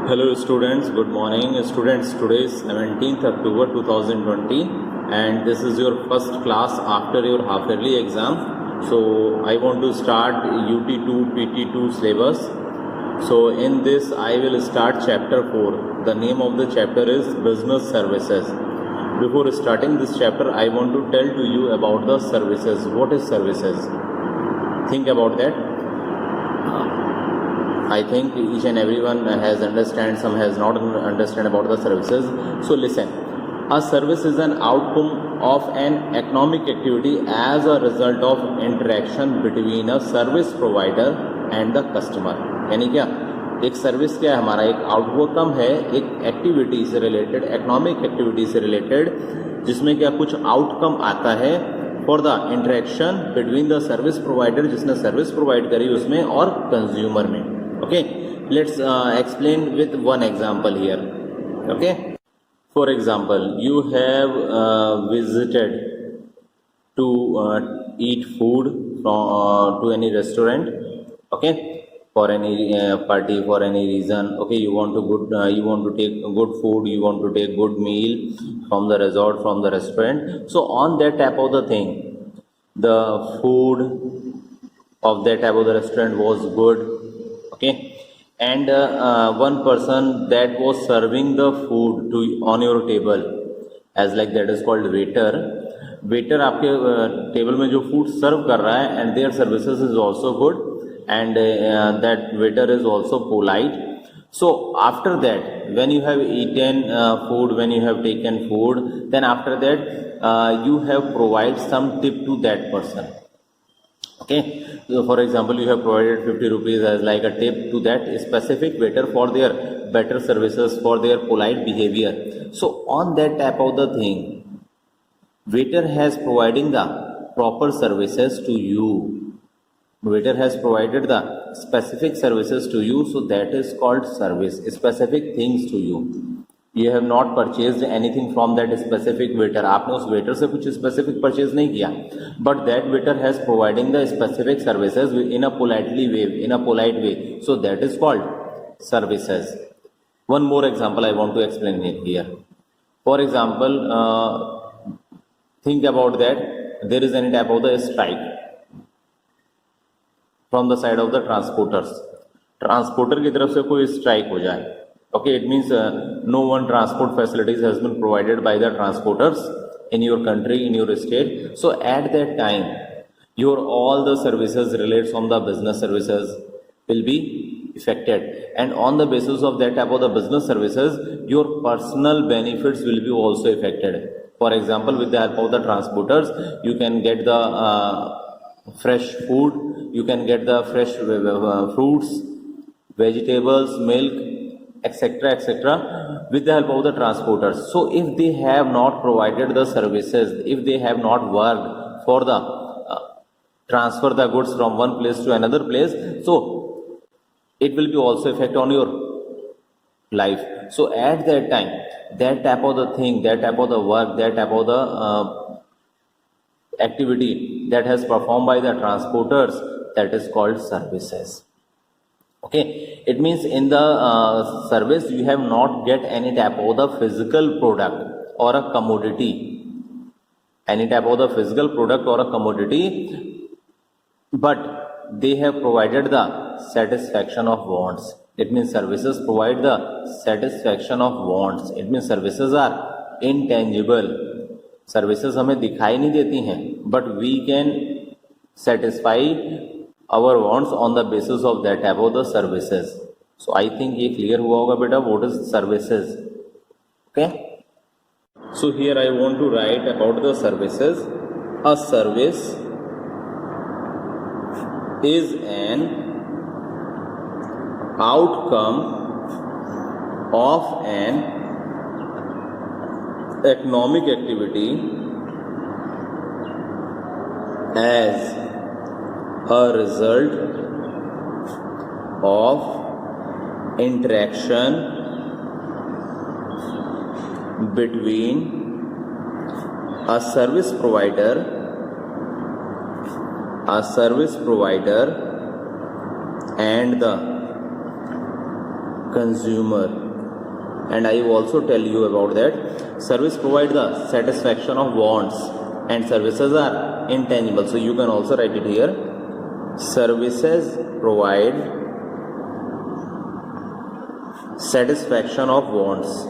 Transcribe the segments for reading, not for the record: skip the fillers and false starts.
Hello students, good morning. Students, today is 17th October 2020 and this is your first class after your half yearly exam. So I want to start UT2 PT2 syllabus. So in this I will start chapter 4. The name of the chapter is Business Services. Before starting this chapter, I want to tell to you about the services. What is services? Think about that. I think each and everyone has understand, some has not understand about the services. So listen, a service is an outcome of an economic activity as a result of interaction between a service provider and the customer. यानी क्या एक service क्या है, हमारा एक outcome है एक activity से रिलेटेड, इकोनॉमिक एक्टिविटी से रिलेटेड, जिसमें क्या कुछ आउटकम आता है for the interaction between the service provider, जिसने सर्विस प्रोवाइड करी उसमें, और कंज्यूमर में. Okay, let's explain with one example here. Okay, for example, you have visited to eat food from to any restaurant. Okay, for any party, for any reason. Okay, you want to take good food, you want to take good meal from the resort, from the restaurant. So on that type of the thing, the food of that type of the restaurant was good. Okay, and one person that was serving the food to on your table, as like that is called waiter. Waiter आपके table में जो food सर्व कर रहा है, and their services is also good, and that waiter is also polite. So after that, when you have eaten food, when you have taken food, then after that you have provided some tip to that person. Okay, so for example, you have provided 50 rupees as like a tip to that specific waiter for their better services, for their polite behavior. So on that type of the thing, waiter has providing the proper services to you. Waiter has provided the specific services to you, so that is called service, specific things to you. You have not purchased anything from that specific waiter. आपने उस waiter से कुछ specific purchase नहीं किया, but that waiter has providing the specific services in a politely way, in a polite way. So that is called services. One more example I want to explain it here. For example, think about that there is any type of the strike from the side of the transporters. Transporter की तरफ से कोई strike हो जाए. Okay, it means no one transport facilities has been provided by the transporters in your country, in your state. So at that time, your all the services related from the business services will be affected, and on the basis of that type of the business services, your personal benefits will be also affected. For example, with the help of the transporters, you can get the fresh food, you can get the fresh fruits, vegetables, milk, etc., etc., with the help of the transporters. So if they have not provided the services, if they have not worked for the transfer the goods from one place to another place, so it will be also effect on your life. So at that time, that type of the thing, that type of the work, that type of the activity that has performed by the transporters, that is called services. Okay, it means in the service you have not get any type of the physical product or a commodity, any type of the physical product or a commodity, but they have provided the satisfaction of wants. It means services provide the satisfaction of wants. It means services are intangible. Services हमें दिखाई नहीं देती हैं, but we can satisfy our wants on the basis of that type of the services. So I think ये clear हुआ होगा बेटा, what is services. Okay, so here I want to write about the services. A service is an outcome of an economic activity as a result of interaction between a service provider and the consumer. And I will also tell you about that. Service provide the satisfaction of wants and services are intangible. So you can also write it here. Services provide satisfaction of wants.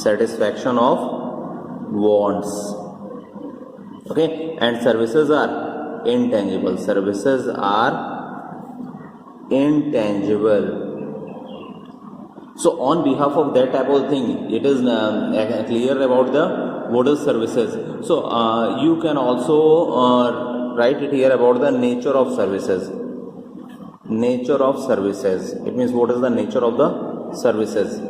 Satisfaction of wants. Okay, and services are intangible. Services are intangible. So on behalf of that type of thing, it is clear about the what is services. So you can also write it here about the nature of services. Nature of services. It means what is the nature of the services.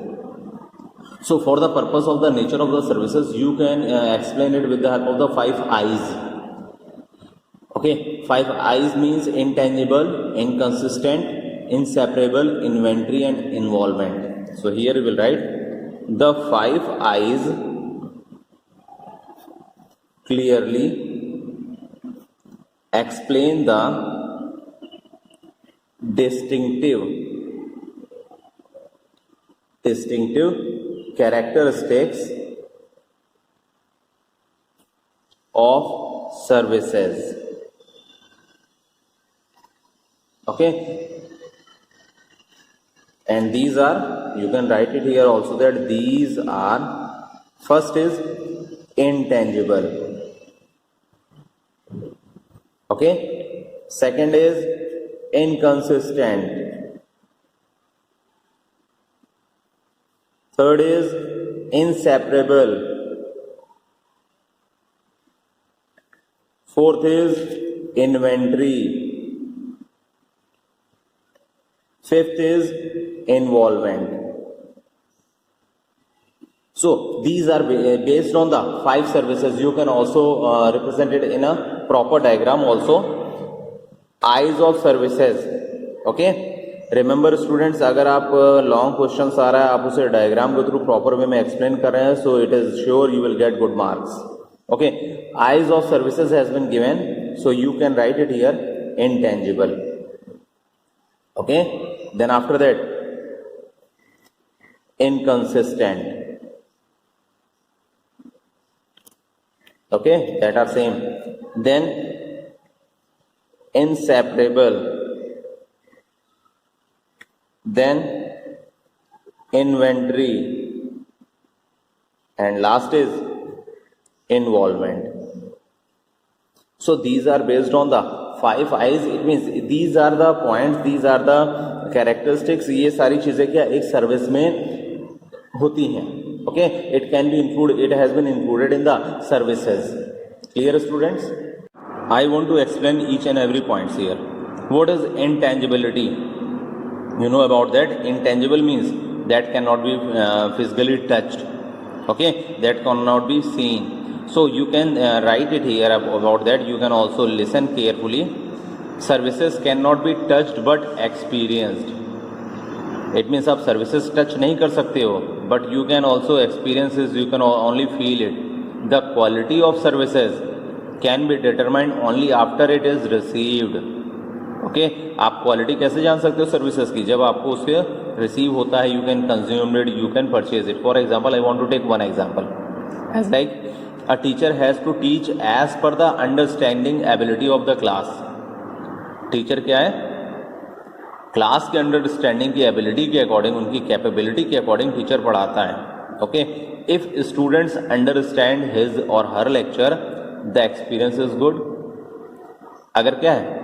So for the purpose of the nature of the services, you can explain it with the help of the 5 I's. Okay, 5 I's means intangible, inconsistent, inseparable, inventory and involvement. So here we will write the 5 I's clearly explain the distinctive characteristics of services. Okay, and these are, you can write it here also that these are, first is intangible. Okay, second is inconsistent. Third is inseparable. Fourth is inventory. Fifth is involvement. So these are based on the 5 services. You can also represent it in a proper diagram also. Eyes of services. Okay, remember students, अगर आप long questions आ रहा है, आप उसे diagram के through proper way में explain कर रहे हैं, so it is sure you will get good marks. Okay, eyes of services has been given, so you can write it here, intangible. Okay, then after that, inconsistent. Okay, that are same. Then inseparable. Then inventory. And last is involvement. So these are based on the 5 I's. It means these are the points, these are the characteristics. ये सारी चीजें क्या एक service में होती हैं. Okay, it can be included, it has been included in the services. Clear students? I want to explain each and every points here. What is intangibility? You know about that. Intangible means that cannot be physically touched. Okay, that cannot be seen. So you can write it here about that. You can also listen carefully. Services cannot be touched but experienced. It means आप services touch नहीं कर सकते हो, but you can also experience it, you can only feel it. The quality of services can be determined only after it is received. Okay, आप quality कैसे जान सकते हो services की? जब आपको उसके receive होता है, you can consume it, you can purchase it. For example, I want to take one example. As like a teacher has to teach as per the understanding ability of the class. Teacher क्या है? Class के understanding की ability के according, उनकी capability के according teacher पढ़ाता है. Okay, if students understand his or her lecture, the experience is good. अगर क्या है,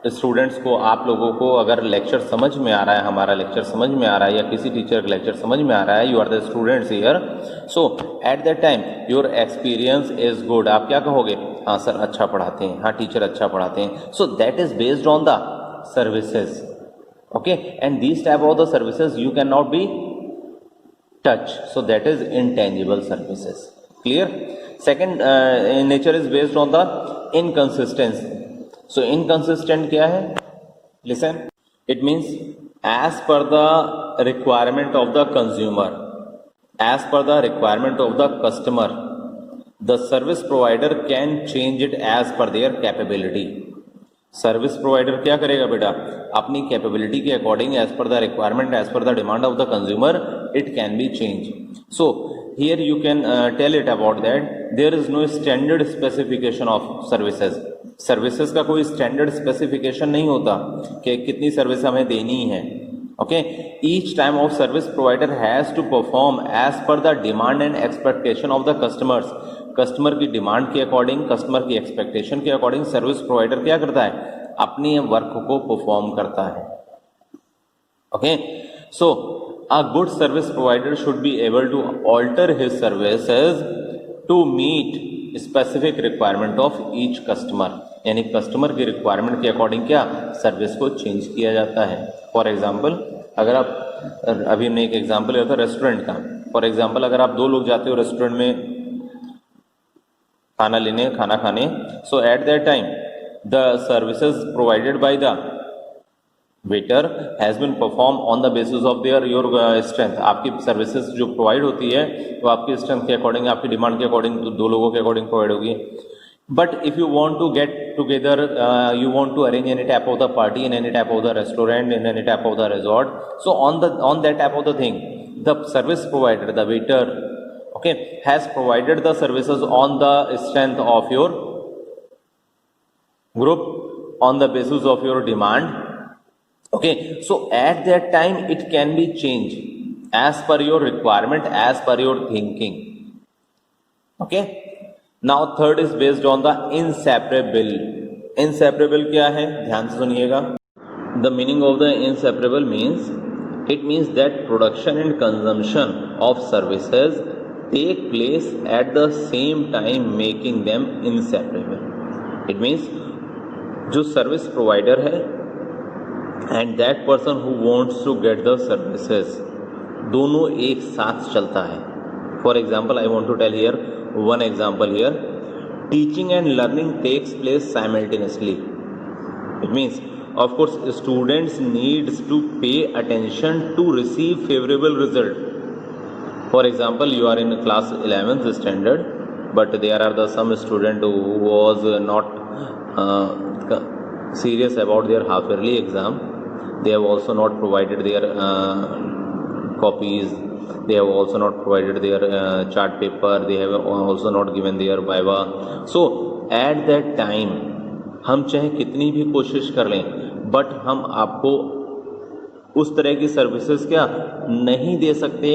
स्टूडेंट्स को, आप लोगों को अगर लेक्चर समझ में आ रहा है, हमारा लेक्चर समझ में आ रहा है या किसी टीचर का लेक्चर समझ में आ रहा है, you are the students here, so at that time your experience is good. आप क्या कहोगे? हाँ सर अच्छा पढ़ाते हैं, हाँ टीचर अच्छा पढ़ाते हैं. So that is based on the services. Okay, and these type of the services you cannot be touch, so that is intangible services. Clear? Second nature is based on the inconsistency. So inconsistent क्या है? Listen, it means as per the requirement of the consumer, as per the requirement of the customer, the service provider can change it as per their capability. Service provider क्या करेगा बेटा, अपनी capability के according, as per the requirement, as per the demand of the consumer, it can be change. So here you can tell it about that there is no standard specification of services. Services का कोई standard specification नहीं होता कि कितनी service हमें देनी है. Okay, each time of service provider has to perform as per the demand and expectation of the customers. Customer की डिमांड के अकॉर्डिंग, कस्टमर की एक्सपेक्टेशन के अकॉर्डिंग सर्विस प्रोवाइडर क्या करता है, अपनी वर्क को परफॉर्म करता है. Okay, so a good service provider should be able to alter his services to meet specific requirement of each customer. यानी कस्टमर की रिक्वायरमेंट के अकॉर्डिंग क्या सर्विस को चेंज किया जाता है. फॉर एग्जाम्पल, अगर आप, अभी हमने एक एग्जाम्पल लिया था रेस्टोरेंट का. फॉर एग्जाम्पल, अगर आप 2 लोग जाते हो रेस्टोरेंट में खाना लेने, खाना खाने, so at that time the services provided by the waiter has been perform on the basis of their your strength. आपकी सर्विसेज जो प्रोवाइड होती है वो आपकी स्ट्रेंथ के अकॉर्डिंग, आपकी डिमांड के अकॉर्डिंग, 2 लोगों के अकॉर्डिंग प्रोवाइड होगी. But if you want to get together, you want to arrange any type of the party in any type of the restaurant, in any type of the resort, so on that type of the thing, the service provider, the waiter, okay, has provided the services on the strength of your group, on the basis of your demand. Okay, so at that time it can be changed as per your requirement, as per your thinking. Okay, now third is based on the inseparable. Inseparable क्या है, ध्यान से सुनिएगा. The meaning of the inseparable means, it means that production and consumption of services take place at the same time, making them inseparable. It means जो service provider है and that person who wants to get the services, दोनों एक साथ चलता है. For example, I want to tell here one example here. Teaching and learning takes place simultaneously. It means, of course, students needs to pay attention to receive favorable result. For example, you are in class 11th standard, but there are some student who was not serious about their half yearly exam. They have also not provided their copies. They have also not provided their chart paper. They have also not given their viva. So at that time हम चाहे कितनी भी कोशिश कर लें, but हम आपको उस तरह की सर्विसेज क्या नहीं दे सकते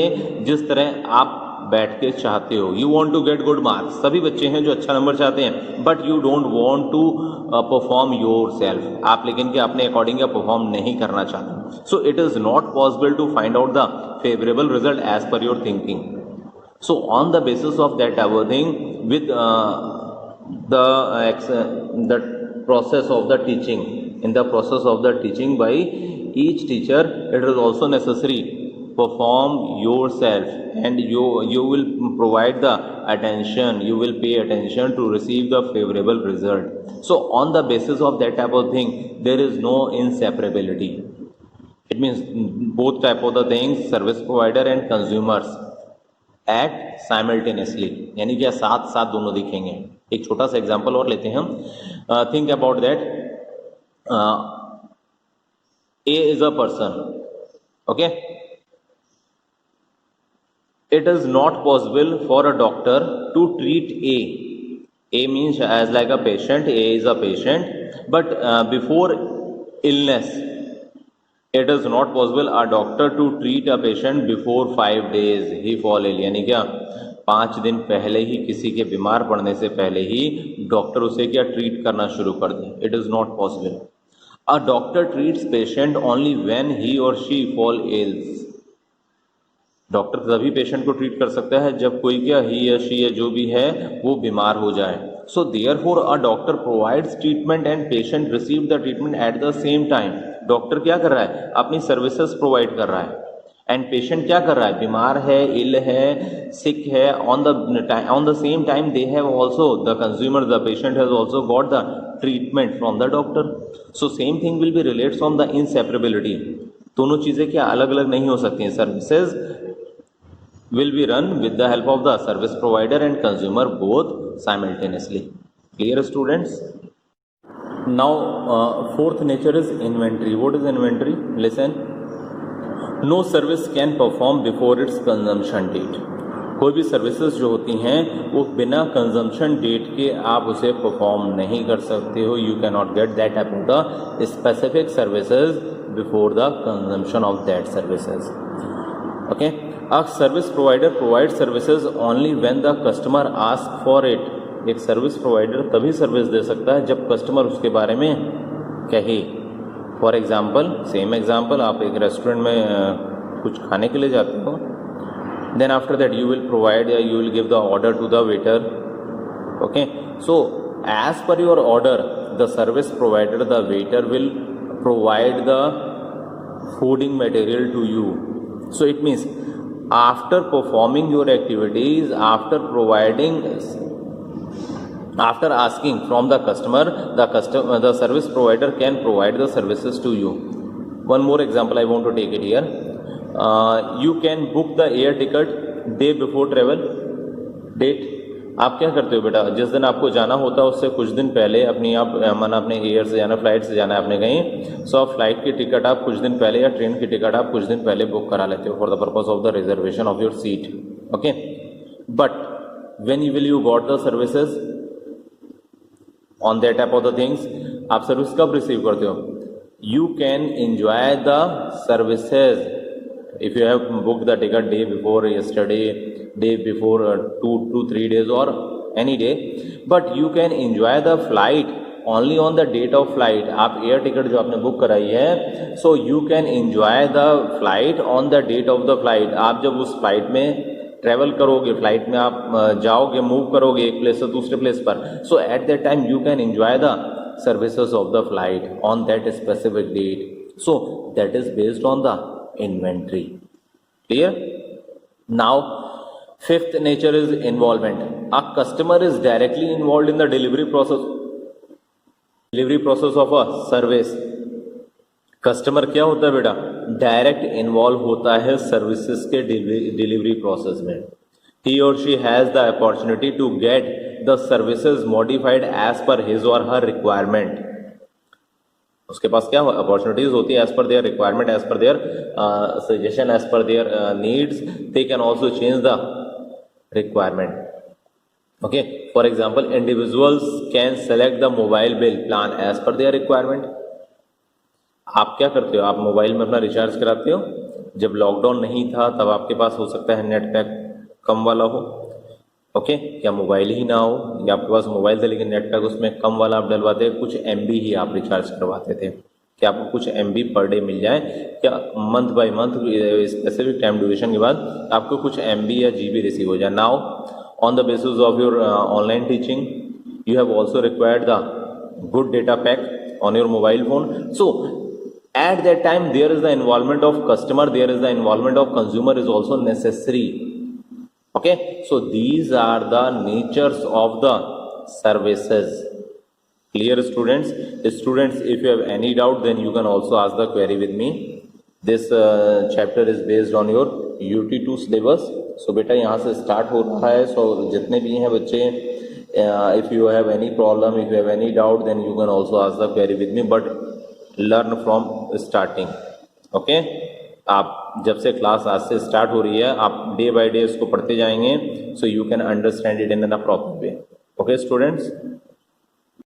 जिस तरह आप बैठ के चाहते हो. You want to get good marks, सभी बच्चे हैं जो अच्छा नंबर चाहते हैं, but you don't want to perform your self. आप लेकिन क्या अपने अकॉर्डिंग क्या परफॉर्म नहीं करना चाहते. So it is not possible to find out the favourable result as per your thinking. So on the basis of that everything with the process of the teaching, in the process of the teaching by each teacher, it is also necessary perform yourself, and you will provide the attention, you will pay attention to receive the favorable result. So on the basis of that type of thing, there is no inseparability. It means both type of the things, service provider and consumers act simultaneously, यानी क्या साथ साथ दोनों दिखेंगे. एक छोटा सा example और लेते हैं हम. Think about that. A is a person. Okay, it is not possible for a doctor to treat A. A means as like a patient. A is a patient, but before illness, it is not possible a doctor to treat a patient before 5 days he fall ill. यानी क्या 5 दिन पहले ही, किसी के बीमार पड़ने से पहले ही डॉक्टर उसे क्या ट्रीट करना शुरू कर दे. It is not possible. A doctor treats patient only when he or she fall ill. Doctor तभी पेशेंट को ट्रीट कर सकता है जब कोई क्या ही या शी या जो भी है वो बीमार हो जाए. So therefore a doctor provides treatment and patient receive the treatment at the same time. Doctor क्या कर रहा है, अपनी सर्विसेज प्रोवाइड कर रहा है, एंड पेशेंट क्या कर रहा है, बीमार है, इल है, सिक है. On the same time they have also, the consumer, the patient has also got the treatment from the doctor. So same thing will be relates on the inseparability. दोनों चीजें क्या अलग अलग नहीं हो सकती हैं. Services will be run with the help of the service provider and consumer both simultaneously. Clear students? Now, fourth nature is inventory. What is inventory? Listen. No service can perform before its consumption date. कोई भी services जो होती हैं वो बिना consumption date के आप उसे परफॉर्म नहीं कर सकते हो. You can not get that type of the specific services before the consumption of that services. Okay. A service provider provide services only when the customer ask for it. एक service provider तभी service दे सकता है जब customer उसके बारे में कहे. For example, same example, आप एक रेस्टोरेंट में कुछ खाने के लिए जाते हो, then after that you will provide या you will give the order to the waiter. Okay. So as per your order the service provider, the waiter will provide the fooding material to you. So it means after performing your activities, after providing, after asking from the customer, the service provider can provide the services to you. One more example I want to take it here. You can book the air ticket day before travel date. आप क्या करते हो बेटा, जिस दिन आपको जाना होता है उससे कुछ दिन पहले अपनी आप माना अपने एयर से जाना, फ्लाइट से जाना है आपने कहीं, सो आप फ्लाइट की टिकट आप कुछ दिन पहले या ट्रेन की टिकट आप कुछ दिन पहले बुक करा लेते हो for the purpose of the reservation of your seat. Okay. But when will you got the services on that type of the things, आप सर्विस कब रिसीव करते हो? You can enjoy the services if you have booked the ticket day before yesterday, day before 2 to 3 days or any day, but you can enjoy the flight only on the date of flight. आप air ticket जो आपने book कराई है, so you can enjoy the flight on the date of the flight. आप जब उस flight में travel करोगे, फ्लाइट में आप जाओगे, मूव करोगे एक प्लेस से दूसरे प्लेस पर, so at that time you can enjoy the services of the flight on that specific date. So that is based on the inventory. Clear? Now, fifth nature is involvement. A customer is directly involved in the delivery process of a service. Customer क्या होता है बेटा? Direct involve होता है services के delivery process में. He or she has the opportunity to get the services modified as per his or her requirement. उसके पास क्या अपॉर्चुनिटीज होती है? As per their requirement, as per their suggestion, as per their needs, they can also change the requirement. Okay. For example, individuals can select the mobile bill plan as per their requirement. आप क्या करते हो? आप mobile में अपना recharge कराते हो. जब लॉकडाउन नहीं था तब आपके पास हो सकता है नेट पैक कम वाला हो. ओके. या मोबाइल ही ना हो, या आपके पास मोबाइल था लेकिन नेट पैक उसमें कम वाला आप डलवाते, कुछ एमबी ही आप रिचार्ज करवाते थे कि आपको कुछ एमबी पर डे मिल जाए, क्या month by month specific time duration के बाद आपको कुछ एमबी या जीबी रिसीव हो जाए. Now on the basis of your online teaching you have also required the good data pack on your mobile phone. So at that time there is the involvement of customer, there is the involvement of consumer is also necessary. Okay, so these are the natures of the services. Clear students? Students, if you have any doubt then you can also ask the query with me. This chapter is based on your UT2 syllabus. So beta यहाँ से start हो रहा है. So जितने भी हैं बच्चे, if you have any problem, if you have any doubt then you can also ask the query with me, but learn from starting. Okay, आप जब से क्लास आज से स्टार्ट हो रही है आप डे बाय डे इसको पढ़ते जाएंगे, so you can understand it in a proper way. Okay students.